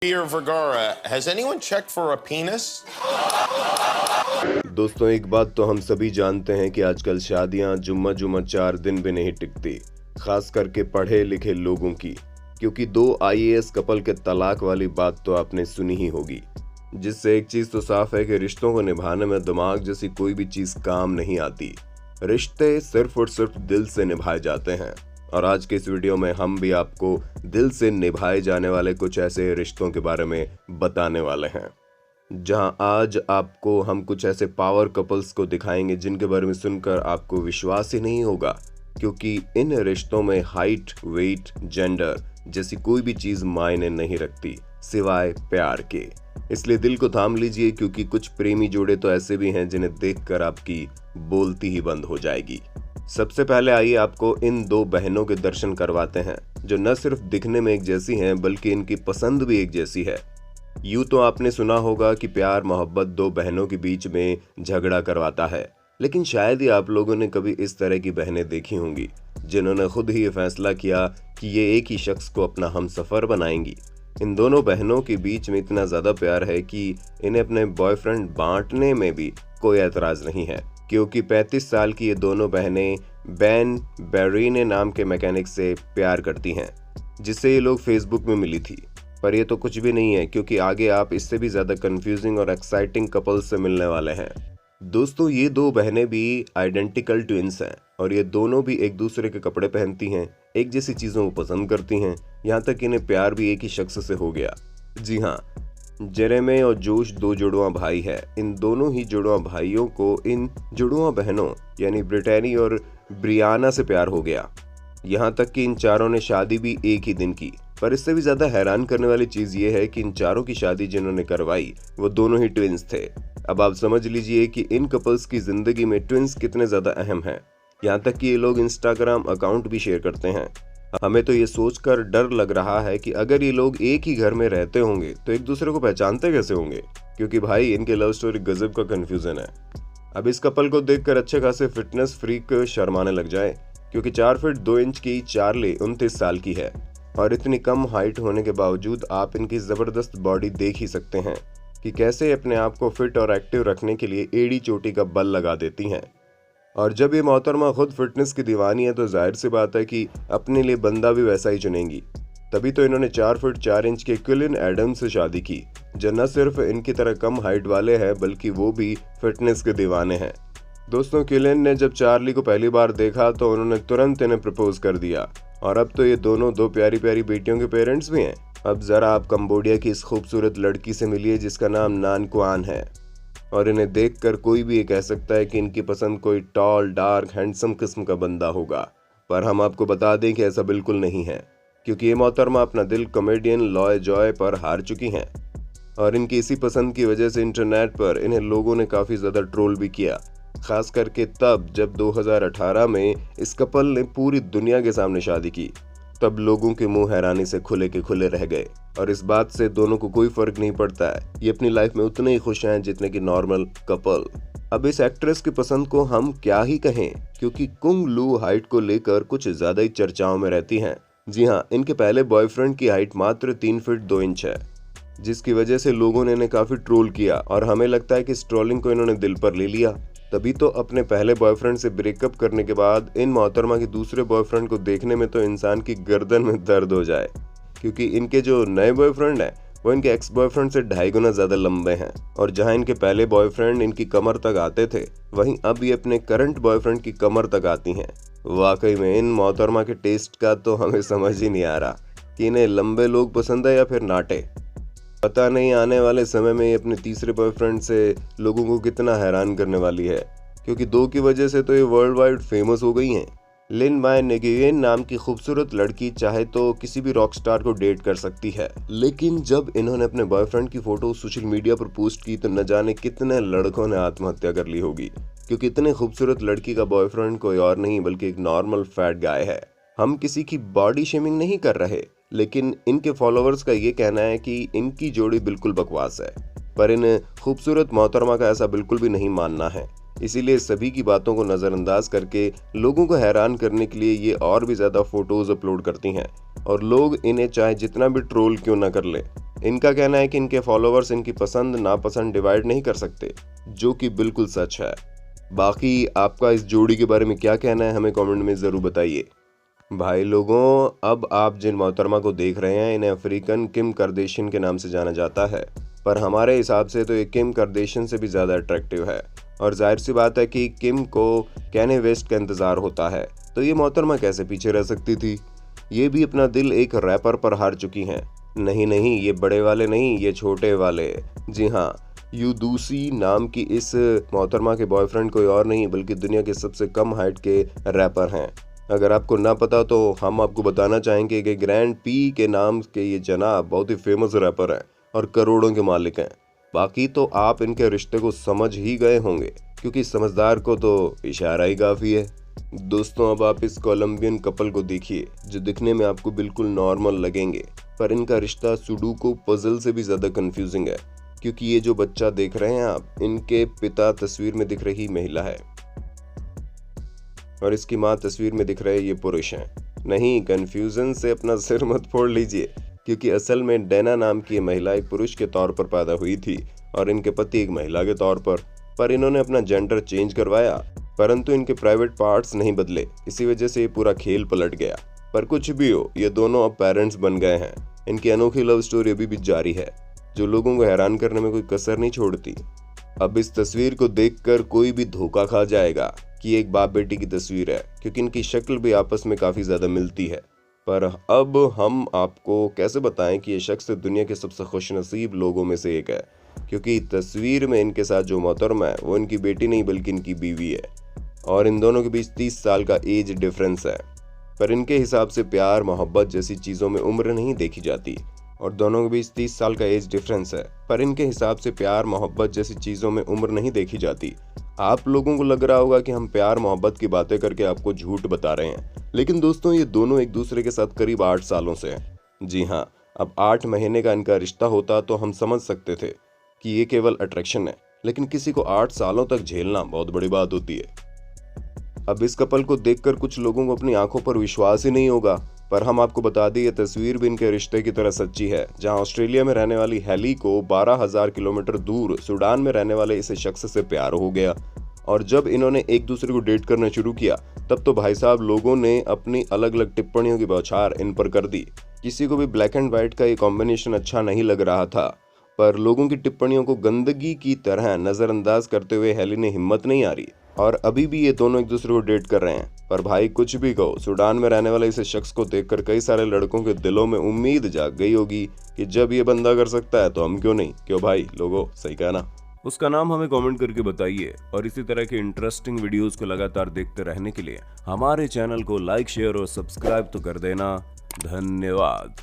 Peter Vergara, has anyone checked for a penis? दोस्तों, एक बात तो हम सभी जानते हैं कि आजकल शादियां जुम्मा जुम्मा 4 दिन भी नहीं टिकती, खास करके पढ़े लिखे लोगों की, क्योंकि 2 आईएएस कपल के तलाक वाली बात तो आपने सुनी ही होगी। जिससे एक चीज तो साफ है कि रिश्तों को निभाने में दिमाग जैसी कोई भी चीज काम नहीं आती। रिश्ते सिर्फ और सिर्फ दिल से निभाए जाते हैं, और आज के इस वीडियो में हम भी आपको दिल से निभाए जाने वाले कुछ ऐसे रिश्तों के बारे में बताने वाले हैं, जहां आज आपको हम कुछ ऐसे पावर कपल्स को दिखाएंगे जिनके बारे में सुनकर आपको विश्वास ही नहीं होगा, क्योंकि इन रिश्तों में हाइट, वेट, जेंडर जैसी कोई भी चीज मायने नहीं रखती सिवाय प्यार के। इसलिए दिल को थाम लीजिए, क्योंकि कुछ प्रेमी जोड़े तो ऐसे भी हैं जिन्हें देखकर आपकी बोलती ही बंद हो जाएगी। सबसे पहले आइए आपको इन 2 बहनों के दर्शन करवाते हैं, जो न सिर्फ दिखने में एक जैसी हैं बल्कि इनकी पसंद भी एक जैसी है। यूं तो आपने सुना होगा कि प्यार मोहब्बत 2 बहनों के बीच में झगड़ा करवाता है, लेकिन शायद ही आप लोगों ने कभी इस तरह की बहनें देखी होंगी जिन्होंने खुद ही ये फैसला किया कि ये एक ही शख्स को अपना हमसफर बनाएंगी। इन दोनों बहनों के बीच में इतना ज्यादा प्यार है कि इन्हें अपने बॉयफ्रेंड बांटने में भी कोई एतराज नहीं है, क्योंकि 35 साल की ये दोनों बहनें बैन बेरीने नाम के मैकेनिक से प्यार करती हैं, जिससे ये लोग फेसबुक में मिली थी। पर ये तो कुछ भी नहीं है, क्योंकि आगे आप इससे भी ज्यादा कंफ्यूजिंग और एक्साइटिंग कपल्स से मिलने वाले हैं। दोस्तों, ये 2 बहनें भी आइडेंटिकल ट्विंस हैं, और ये दोनों भी एक दूसरे के कपड़े पहनती हैं, एक जैसी चीजों को पसंद करती हैं, यहाँ तक इन्हें प्यार भी एक ही शख्स से हो गया। जी हाँ, जेरेमे और जोश 2 जुड़वां भाई है। इन दोनों ही जुड़वां भाइयों को इन जुड़वां बहनों यानी ब्रिटेनी और ब्रियाना से प्यार हो गया। यहाँ तक कि इन चारों ने शादी भी एक ही दिन की। पर इससे भी ज्यादा हैरान करने वाली चीज ये है कि इन चारों की शादी जिन्होंने करवाई वो दोनों ही ट्विंस थे। अब आप समझ लीजिए कि इन कपल्स की जिंदगी में ट्विंस कितने ज्यादा अहम हैं। यहाँ तक कि ये लोग इंस्टाग्राम अकाउंट भी शेयर करते हैं। हमें तो ये सोचकर डर लग रहा है कि अगर ये लोग एक ही घर में रहते होंगे तो एक दूसरे को पहचानते कैसे होंगे, क्योंकि भाई इनके लव स्टोरी गजब का कंफ्यूजन है। अब इस कपल को देखकर अच्छे खासे फिटनेस फ्रीक शर्माने लग जाए, क्योंकि 4 फीट 2 इंच की चार्ली 29 साल की है, और इतनी कम हाइट होने के बावजूद आप इनकी जबरदस्त बॉडी देख ही सकते हैं कि कैसे अपने आप को फिट और एक्टिव रखने के लिए एड़ी चोटी का बल लगा देती हैं। और जब ये मोहतरमा खुद फिटनेस की दीवानी है तो जाहिर सी बात है कि अपने लिए बंदा भी वैसा ही चुनेंगी। तभी तो इन्होंने 4 फीट 4 इंच के क्विलिन एडम्स से शादी की, जो न सिर्फ इनकी तरह कम हाइट वाले हैं बल्कि वो भी फिटनेस के दीवाने हैं। दोस्तों, क्विलिन ने जब चार्ली को पहली बार देखा तो उन्होंने तुरंत इन्हें प्रपोज कर दिया, और अब तो ये दोनों 2 प्यारी प्यारी बेटियों के पेरेंट्स भी हैं। अब जरा आप कंबोडिया की इस खूबसूरत लड़की से मिलिए जिसका नाम नान क्वान है, और इन्हें देखकर कोई भी ये कह सकता है कि इनकी पसंद कोई टॉल, डार्क, हैंडसम किस्म का बंदा होगा। पर हम आपको बता दें कि ऐसा बिल्कुल नहीं है, क्योंकि ये मोहतरमा अपना दिल कॉमेडियन लॉय जॉय पर हार चुकी हैं, और इनकी इसी पसंद की वजह से इंटरनेट पर इन्हें लोगों ने काफ़ी ज़्यादा ट्रोल भी किया, खास करके तब जब 2018 में इस कपल ने पूरी दुनिया के सामने शादी की। तब लोगों के मुंह हैरानी से खुले के खुले रह गए, और इस बात से दोनों को कोई फर्क नहीं पड़ता है, ये अपनी लाइफ में उतने ही खुश हैं जितने कि नॉर्मल कपल। अब इस एक्ट्रेस की पसंद को हम क्या ही कहें, क्योंकि कुंग लू हाइट को लेकर कुछ ज्यादा ही चर्चाओं में रहती हैं। जी हाँ, इनके पहले बॉयफ्रेंड की हाइट मात्र 3 फीट 2 इंच है, जिसकी वजह से लोगों ने इन्हें काफी ट्रोल किया, और हमें लगता है कि इस ट्रोलिंग को इन्होंने दिल पर ले लिया। तभी तो अपने पहले बॉयफ्रेंड से ब्रेकअप करने के बाद इन मोहतरमा के दूसरे बॉयफ्रेंड को देखने में तो इंसान की गर्दन में दर्द हो जाए, क्योंकि इनके जो नए बॉयफ्रेंड हैं वो इनके एक्स बॉयफ्रेंड से 2.5 गुना ज्यादा लंबे हैं, और जहां इनके पहले बॉयफ्रेंड इनकी कमर तक आते थे, वहीं अब ये अपने करंट बॉयफ्रेंड की कमर तक आती हैं। वाकई में इन मोहतरमा के टेस्ट का तो हमें समझ ही नहीं आ रहा कि इन्हें लंबे लोग पसंद है या फिर नाटे। पता नहीं आने वाले समय में ये अपने तीसरे बॉयफ्रेंड से लोगों को कितना हैरान करने वाली है, क्योंकि 2 की वजह से तो ये वर्ल्ड वाइड फेमस हो गई हैं। लिन माय नेगुयेन नाम की खूबसूरत लड़की चाहे तो किसी भी रॉक स्टार को डेट कर सकती है, लेकिन जब इन्होंने अपने बॉयफ्रेंड की फोटो सोशल मीडिया पर पोस्ट की तो न जाने कितने लड़कों ने आत्महत्या कर ली होगी, क्योंकि इतने खूबसूरत लड़की का बॉयफ्रेंड कोई और नहीं बल्कि एक नॉर्मल फैट गाय है। हम किसी की बॉडी शेमिंग नहीं कर रहे, लेकिन इनके फॉलोअर्स का ये कहना है कि इनकी जोड़ी बिल्कुल बकवास है, पर इन खूबसूरत मोहतरमा का ऐसा बिल्कुल भी नहीं मानना है। इसीलिए सभी की बातों को नज़रअंदाज करके लोगों को हैरान करने के लिए ये और भी ज़्यादा फोटोज़ अपलोड करती हैं और लोग इन्हें चाहे जितना भी ट्रोल क्यों ना कर ले। इनका कहना है कि इनके फॉलोअर्स इनकी पसंद नापसंद डिवाइड नहीं कर सकते, जो कि बिल्कुल सच है। बाकी आपका इस जोड़ी के बारे में क्या कहना है, हमें कमेंट में ज़रूर बताइए। भाई लोगों, अब आप जिन मोहतरमा को देख रहे हैं इन्हें अफ्रीकन किम करदेशियन के नाम से जाना जाता है, पर हमारे हिसाब से तो ये किम करदेशियन से भी ज़्यादा अट्रैक्टिव है और जाहिर सी बात है कि किम को कैने वेस्ट का इंतज़ार होता है, तो ये मोहतरमा कैसे पीछे रह सकती थी। ये भी अपना दिल एक रैपर पर हार चुकी हैं। नहीं, ये बड़े वाले नहीं, ये छोटे वाले। जी हाँ, यूदूसी नाम की इस मोहतरमा के बॉयफ्रेंड कोई और नहीं बल्कि दुनिया के सबसे कम हाइट के रैपर हैं। अगर आपको ना पता तो हम आपको बताना चाहेंगे कि ग्रैंड पी के नाम के ये जनाब बहुत ही फेमस रैपर हैं और करोड़ों के मालिक हैं। बाकी तो आप इनके रिश्ते को समझ ही गए होंगे, क्योंकि समझदार को तो इशारा ही काफ़ी है। दोस्तों, अब आप इस कोलंबियन कपल को देखिए जो दिखने में आपको बिल्कुल नॉर्मल लगेंगे, पर इनका रिश्ता सुडोकू पजल से भी ज़्यादा कंफ्यूजिंग है, क्योंकि ये जो बच्चा देख रहे हैं आप, इनके पिता तस्वीर में दिख रही महिला है और इसकी माँ तस्वीर में दिख रहे ये पुरुष हैं। नहीं, कंफ्यूजन से अपना सिर मत फोड़ लीजिए, क्योंकि असल में डैना नाम की ये महिला एक पुरुष के तौर पर पैदा हुई थी और इनके पति एक महिला के तौर पर इन्होंने अपना जेंडर चेंज करवाया, परंतु इनके प्राइवेट पार्ट्स नहीं बदले। इसी वजह से ये पूरा खेल पलट गया। पर कुछ भी हो, ये दोनों अब पेरेंट्स बन गए हैं। इनकी अनोखी लव स्टोरी अभी भी जारी है, जो लोगों को हैरान करने में कोई कसर नहीं छोड़ती। अब इस तस्वीर को देखकर कोई भी धोखा खा जाएगा कि एक बाप बेटी की तस्वीर है, क्योंकि इनकी शक्ल भी आपस में काफ़ी ज़्यादा मिलती है। पर अब हम आपको कैसे बताएं कि ये शख्स दुनिया के सबसे खुशनसीब लोगों में से एक है, क्योंकि तस्वीर में इनके साथ जो मोहतरमा है वो इनकी बेटी नहीं बल्कि इनकी बीवी है और इन दोनों के बीच 30 साल का एज डिफरेंस है। पर इनके हिसाब से प्यार मोहब्बत जैसी चीज़ों में उम्र नहीं देखी जाती और दोनों के बीच 30 साल का एज डिफरेंस है, पर इनके हिसाब से प्यार मोहब्बत जैसी चीज़ों में उम्र नहीं देखी जाती। आप लोगों को लग रहा होगा कि हम प्यार मोहब्बत की बातें करके आपको झूठ बता रहे हैं, लेकिन दोस्तों ये दोनों एक दूसरे के साथ करीब 8 सालों से हैं। जी हाँ, अब 8 महीने का इनका रिश्ता होता तो हम समझ सकते थे कि ये केवल अट्रैक्शन है, लेकिन किसी को 8 सालों तक झेलना बहुत बड़ी बात होती है। अब इस कपल को देखकर कुछ लोगों को अपनी आंखों पर विश्वास ही नहीं होगा, पर हम आपको बता दें ये तस्वीर भी इनके रिश्ते की तरह सच्ची है, जहां ऑस्ट्रेलिया में रहने वाली हेली को 12,000 किलोमीटर दूर सूडान में रहने वाले इस शख्स से प्यार हो गया और जब इन्होंने एक दूसरे को डेट करना शुरू किया तब तो भाई साहब लोगों ने अपनी अलग अलग टिप्पणियों की बौछार इन पर कर दी। किसी को भी ब्लैक एंड व्हाइट का ये कॉम्बिनेशन अच्छा नहीं लग रहा था, पर लोगों की टिप्पणियों को गंदगी की तरह नज़रअंदाज करते हुए हेली ने हिम्मत नहीं हारी और अभी भी ये दोनों एक दूसरे को डेट कर रहे हैं। पर भाई कुछ भी कहो, सूडान में रहने वाले इस शख्स को देखकर कई सारे लड़कों के दिलों में उम्मीद जाग गई होगी कि जब ये बंदा कर सकता है तो हम क्यों नहीं। क्यों भाई लोगों, सही कहा ना? उसका नाम हमें कमेंट करके बताइए और इसी तरह के इंटरेस्टिंग वीडियोस को लगातार देखते रहने के लिए हमारे चैनल को लाइक शेयर और सब्सक्राइब तो कर देना। धन्यवाद।